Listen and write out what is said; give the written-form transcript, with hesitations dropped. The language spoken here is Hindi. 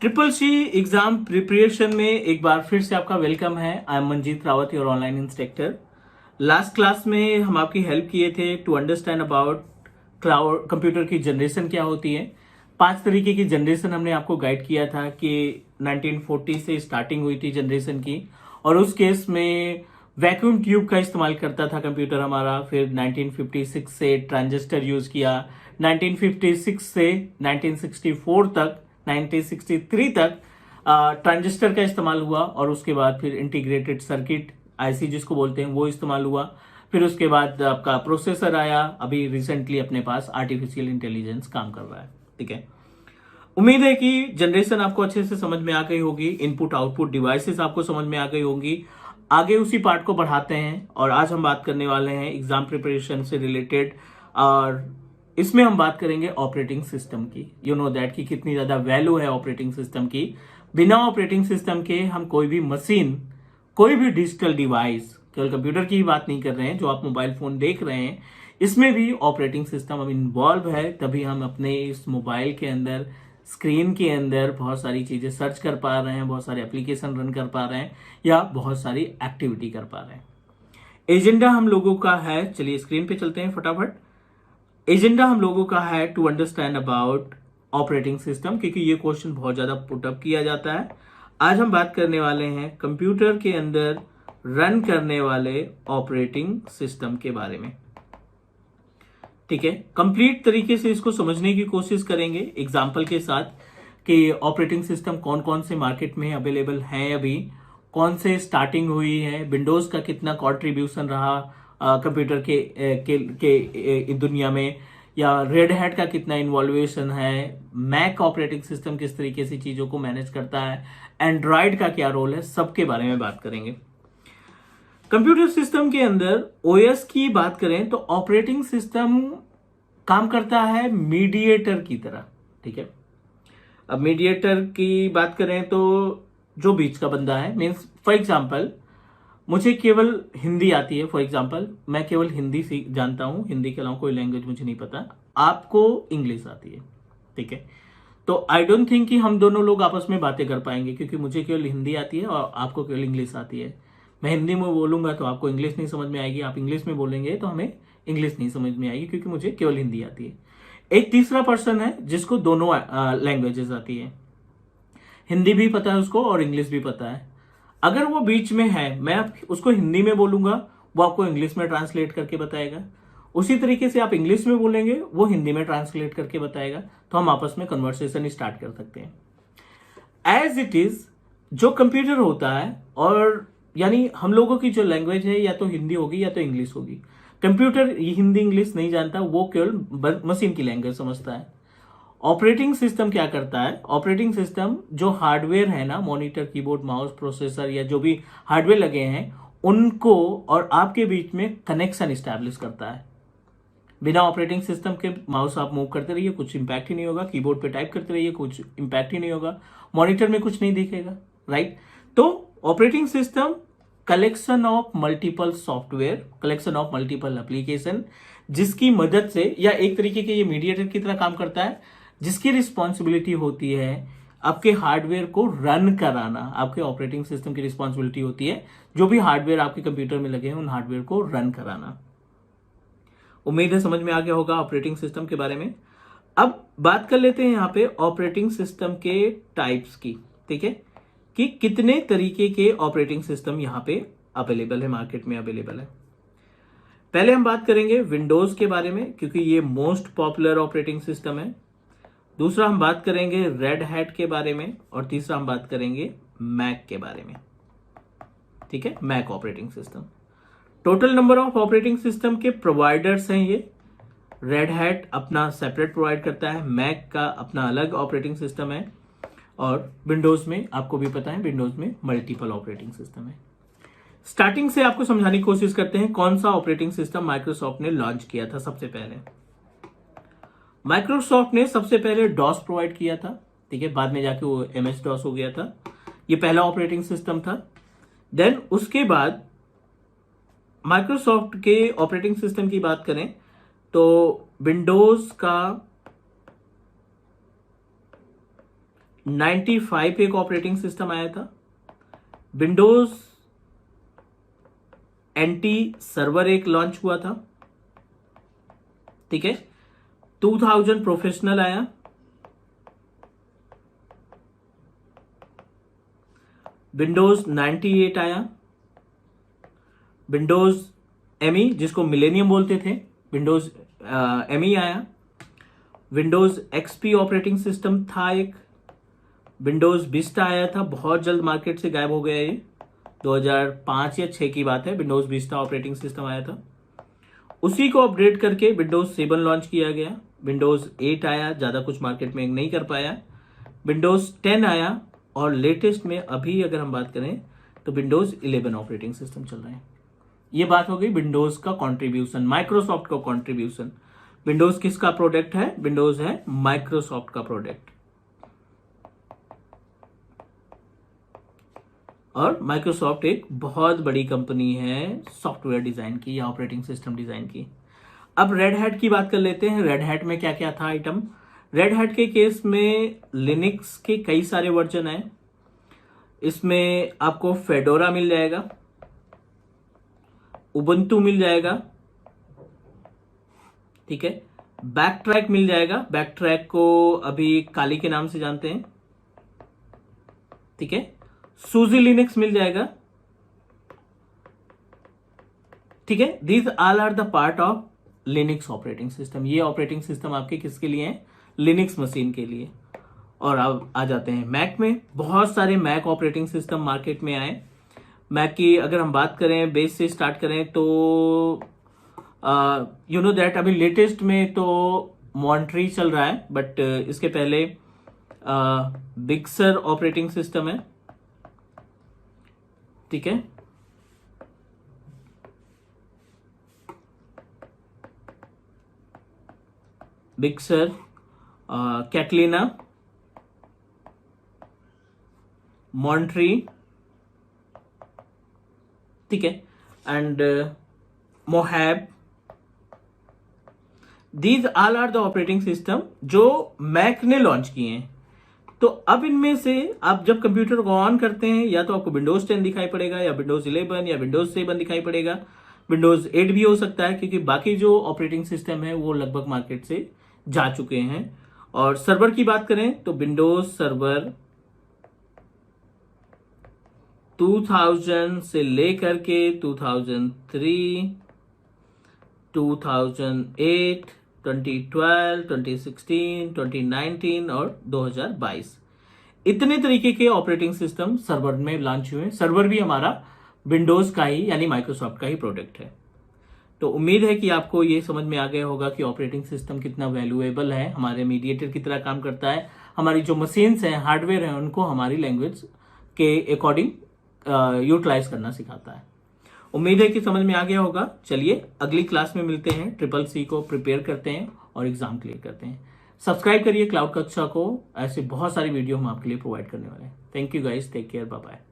ट्रिपल सी एग्जाम प्रिपरेशन में एक बार फिर से आपका वेलकम है। I am Manjeet Rawat, your online instructor. Last class में हम आपकी हेल्प किए थे to understand about cloud computer की जनरेशन क्या होती है। 5 तरीके की जनरेशन हमने आपको गाइड किया था कि 1940 से स्टार्टिंग हुई थी जनरेशन की, और उस केस में वैक्यूम ट्यूब का इस्तेमाल करता था कंप्यूटर हमारा। फिर 1956 से ट्रांजिस्टर यूज किया, 1956 से 1964 तक 1963 तक ट्रांजिस्टर का इस्तेमाल हुआ, और उसके बाद फिर इंटीग्रेटेड सर्किट आईसी जिसको बोलते हैं वो इस्तेमाल हुआ। फिर उसके बाद आपका प्रोसेसर आया। अभी रिसेंटली अपने पास आर्टिफिशियल इंटेलिजेंस काम कर रहा है। ठीक है, उम्मीद है कि जनरेशन आपको अच्छे से समझ में आ गई होगी, इनपुट आउटपुट डिवाइसेस आपको समझ में आ गई होंगी। आगे उसी पार्ट को बढ़ाते हैं, और आज हम बात करने वाले हैं एग्जाम प्रिपरेशन से रिलेटेड, और इसमें हम बात करेंगे ऑपरेटिंग सिस्टम की। यू नो दैट कि कितनी ज्यादा वैल्यू है ऑपरेटिंग सिस्टम की। बिना ऑपरेटिंग सिस्टम के हम कोई भी मशीन, कोई भी डिजिटल डिवाइस, केवल कंप्यूटर की ही बात नहीं कर रहे हैं, जो आप मोबाइल फोन देख रहे हैं इसमें भी ऑपरेटिंग सिस्टम अब इन्वॉल्व है। तभी हम अपने इस मोबाइल के अंदर, स्क्रीन के अंदर बहुत सारी चीजें सर्च कर पा रहे हैं, बहुत सारे एप्लीकेशन रन कर पा रहे हैं, या बहुत सारी एक्टिविटी कर पा रहे हैं। एजेंडा हम लोगों का है, चलिए स्क्रीन पे चलते हैं फटाफट। एजेंडा हम लोगों का है to understand about operating system, क्योंकि ये क्वेश्चन बहुत ज्यादा पुटअप किया जाता है। आज हम बात करने वाले हैं कंप्यूटर के अंदर रन करने वाले ऑपरेटिंग सिस्टम के बारे में। ठीक है, कंप्लीट तरीके से इसको समझने की कोशिश करेंगे एग्जाम्पल के साथ कि ऑपरेटिंग सिस्टम कौन कौन से मार्केट में अवेलेबल हैं, अभी कौन से स्टार्टिंग हुई है, विंडोज का कितना कॉन्ट्रीब्यूशन रहा कंप्यूटर के दुनिया में, या रेड हैट का कितना इन्वॉल्वेशन है, मैक ऑपरेटिंग सिस्टम किस तरीके से चीजों को मैनेज करता है, एंड्रॉइड का क्या रोल है, सबके बारे में बात करेंगे। कंप्यूटर सिस्टम के अंदर ओएस की बात करें तो ऑपरेटिंग सिस्टम काम करता है मीडिएटर की तरह। ठीक है, अब मीडिएटर की बात करें तो जो बीच का बंदा है, मीन्स फॉर एग्जांपल मुझे केवल हिंदी आती है, फॉर एग्जांपल मैं केवल हिंदी जानता हूं, हिंदी के अलावा कोई लैंग्वेज मुझे नहीं पता, आपको इंग्लिश आती है। ठीक है, तो आई डोंट थिंक कि हम दोनों लोग आपस में बातें कर पाएंगे, क्योंकि मुझे केवल हिंदी आती है और आपको केवल इंग्लिश आती है। मैं हिंदी में बोलूंगा तो आपको इंग्लिश नहीं समझ में आएगी, आप इंग्लिश में बोलेंगे तो हमें इंग्लिश नहीं समझ में आएगी, क्योंकि मुझे केवल हिंदी आती है। एक तीसरा पर्सन है जिसको दोनों लैंग्वेजेस आती है, हिंदी भी पता है उसको और इंग्लिश भी पता है। अगर वो बीच में है, मैं उसको हिंदी में बोलूंगा, वो आपको इंग्लिश में ट्रांसलेट करके बताएगा। उसी तरीके से आप इंग्लिश में बोलेंगे, वो हिंदी में ट्रांसलेट करके बताएगा, तो हम आपस में कन्वर्सेशन स्टार्ट कर सकते हैं। एज इट इज जो कंप्यूटर होता है, और यानी हम लोगों की जो लैंग्वेज है या तो हिंदी होगी या तो इंग्लिश होगी। कंप्यूटर हिंदी इंग्लिश नहीं जानता, वो केवल मशीन की लैंग्वेज समझता है। ऑपरेटिंग सिस्टम क्या करता है? ऑपरेटिंग सिस्टम जो हार्डवेयर है ना, मॉनिटर, कीबोर्ड, माउस, प्रोसेसर, या जो भी हार्डवेयर लगे हैं, उनको और आपके बीच में कनेक्शन स्टैब्लिश करता है। बिना ऑपरेटिंग सिस्टम के माउस आप मूव करते रहिए, कुछ इंपैक्ट ही नहीं होगा। कीबोर्ड पे टाइप करते रहिए, कुछ इंपैक्ट ही नहीं होगा। मॉनिटर में कुछ नहीं दिखेगा, राइट? तो operating system collection of multiple software, collection of multiple application, जिसकी मदद से, या एक तरीके के ये मीडिएटर की तरह काम करता है, जिसकी रिस्पॉन्सिबिलिटी होती है आपके हार्डवेयर को रन कराना। आपके ऑपरेटिंग सिस्टम की रिस्पॉन्सिबिलिटी होती है जो भी हार्डवेयर आपके कंप्यूटर में लगे हैं उन हार्डवेयर को रन कराना। उम्मीद है समझ में आ गया होगा ऑपरेटिंग सिस्टम के बारे में। अब बात कर लेते हैं यहाँ पे ऑपरेटिंग सिस्टम के टाइप्स की। ठीक है, कि कितने तरीके के ऑपरेटिंग सिस्टम यहाँ पे अवेलेबल है, मार्केट में अवेलेबल है। पहले हम बात करेंगे विंडोज के बारे में, क्योंकि ये मोस्ट पॉपुलर ऑपरेटिंग सिस्टम है। दूसरा हम बात करेंगे रेड हैट के बारे में, और तीसरा हम बात करेंगे मैक के बारे में। ठीक है, Mac operating system. Total number of operating system के प्रोवाइडर्स हैं ये। रेड हैट अपना सेपरेट प्रोवाइड करता है, मैक का अपना अलग ऑपरेटिंग सिस्टम है, और विंडोज में आपको भी पता है, विंडोज में मल्टीपल ऑपरेटिंग सिस्टम है। स्टार्टिंग से आपको समझाने की कोशिश करते हैं कौन सा ऑपरेटिंग सिस्टम माइक्रोसॉफ्ट ने लॉन्च किया था। सबसे पहले माइक्रोसॉफ्ट ने सबसे पहले डॉस प्रोवाइड किया था। ठीक है, बाद में जाके वो MS डॉस हो गया था। ये पहला ऑपरेटिंग सिस्टम था। देन उसके बाद माइक्रोसॉफ्ट के ऑपरेटिंग सिस्टम की बात करें तो विंडोज का 95 पे एक ऑपरेटिंग सिस्टम आया था। विंडोज एंटी सर्वर एक लॉन्च हुआ था, ठीक है। 2000 प्रोफेशनल आया, विंडोज 98 आया, विंडोज एमई जिसको मिलेनियम बोलते थे, विंडोज एमई आया, विंडोज एक्सपी ऑपरेटिंग सिस्टम था एक, विंडोज विस्टा आया था, बहुत जल्द मार्केट से गायब हो गया ये, 2005 या 6 की बात है, विंडोज विस्टा ऑपरेटिंग सिस्टम आया था। उसी को अपग्रेड करके विंडोज 7 लॉन्च किया गया, विंडोज 8 आया, ज्यादा कुछ मार्केट में नहीं कर पाया, विंडोज 10 आया, और लेटेस्ट में अभी अगर हम बात करें तो विंडोज 11 ऑपरेटिंग सिस्टम चल रहे हैं। ये बात हो गई विंडोज का कंट्रीब्यूशन, माइक्रोसॉफ्ट का कंट्रीब्यूशन। विंडोज किसका प्रोडक्ट है? विंडोज है माइक्रोसॉफ्ट का प्रोडक्ट। और माइक्रोसॉफ्ट एक बहुत बड़ी कंपनी है सॉफ्टवेयर डिजाइन की या ऑपरेटिंग सिस्टम डिजाइन की। अब रेड हैट की बात कर लेते हैं। रेड हैट में क्या क्या था आइटम? रेड हैट के केस में लिनक्स के कई सारे वर्जन हैं। इसमें आपको फेडोरा मिल जाएगा, उबंटू मिल जाएगा, ठीक है, बैकट्रैक मिल जाएगा, बैकट्रैक को अभी काली के नाम से जानते हैं, ठीक है, सूजी लिनक्स मिल जाएगा, ठीक है। These all are the part of Linux operating system. ये ऑपरेटिंग सिस्टम आपके किसके लिए है? लिनक्स मशीन के लिए। और अब आ जाते हैं मैक में। बहुत सारे मैक ऑपरेटिंग सिस्टम मार्केट में आए। मैक की अगर हम बात करें, बेस से स्टार्ट करें तो यू नो दैट अभी लेटेस्ट में तो मॉन्ट्री चल रहा है, बट इसके पहले बिग सर ऑपरेटिंग सिस्टम है, ठीक है। बिग सर, कैटलिना, मॉन्ट्री, ठीक है, and Mojave. These all are the operating system जो मैक ने लॉन्च किए हैं। तो अब इनमें से आप जब कंप्यूटर को ऑन करते हैं, या तो आपको विंडोज 10 दिखाई पड़ेगा, या विंडोज 11 या विंडोज 7 दिखाई पड़ेगा, विंडोज 8 भी हो सकता है, क्योंकि बाकी जो ऑपरेटिंग सिस्टम है वो लगभग मार्केट से जा चुके हैं। और सर्वर की बात करें तो विंडोज सर्वर 2000 से लेकर के 2003, 2008, 2012, 2016, 2019 और 2022 इतने तरीके के ऑपरेटिंग सिस्टम सर्वर में लॉन्च हुए। सर्वर भी हमारा विंडोज का ही यानी माइक्रोसॉफ्ट का ही प्रोडक्ट है। तो उम्मीद है कि आपको ये समझ में आ गया होगा कि ऑपरेटिंग सिस्टम कितना वैल्यूएबल है, हमारे मीडिएटर की तरह काम करता है। हमारी जो मशीन्स हैं, हार्डवेयर हैं, उनको हमारी लैंग्वेज के अकॉर्डिंग यूटिलाइज करना सिखाता है। उम्मीद है कि समझ में आ गया होगा। चलिए अगली क्लास में मिलते हैं, CCC को प्रिपेयर करते हैं और एग्जाम क्लियर करते हैं। सब्सक्राइब करिए क्लाउड कक्षा को, ऐसे बहुत सारी वीडियो हम आपके लिए प्रोवाइड करने वाले हैं। Thank you guys, take care, bye bye.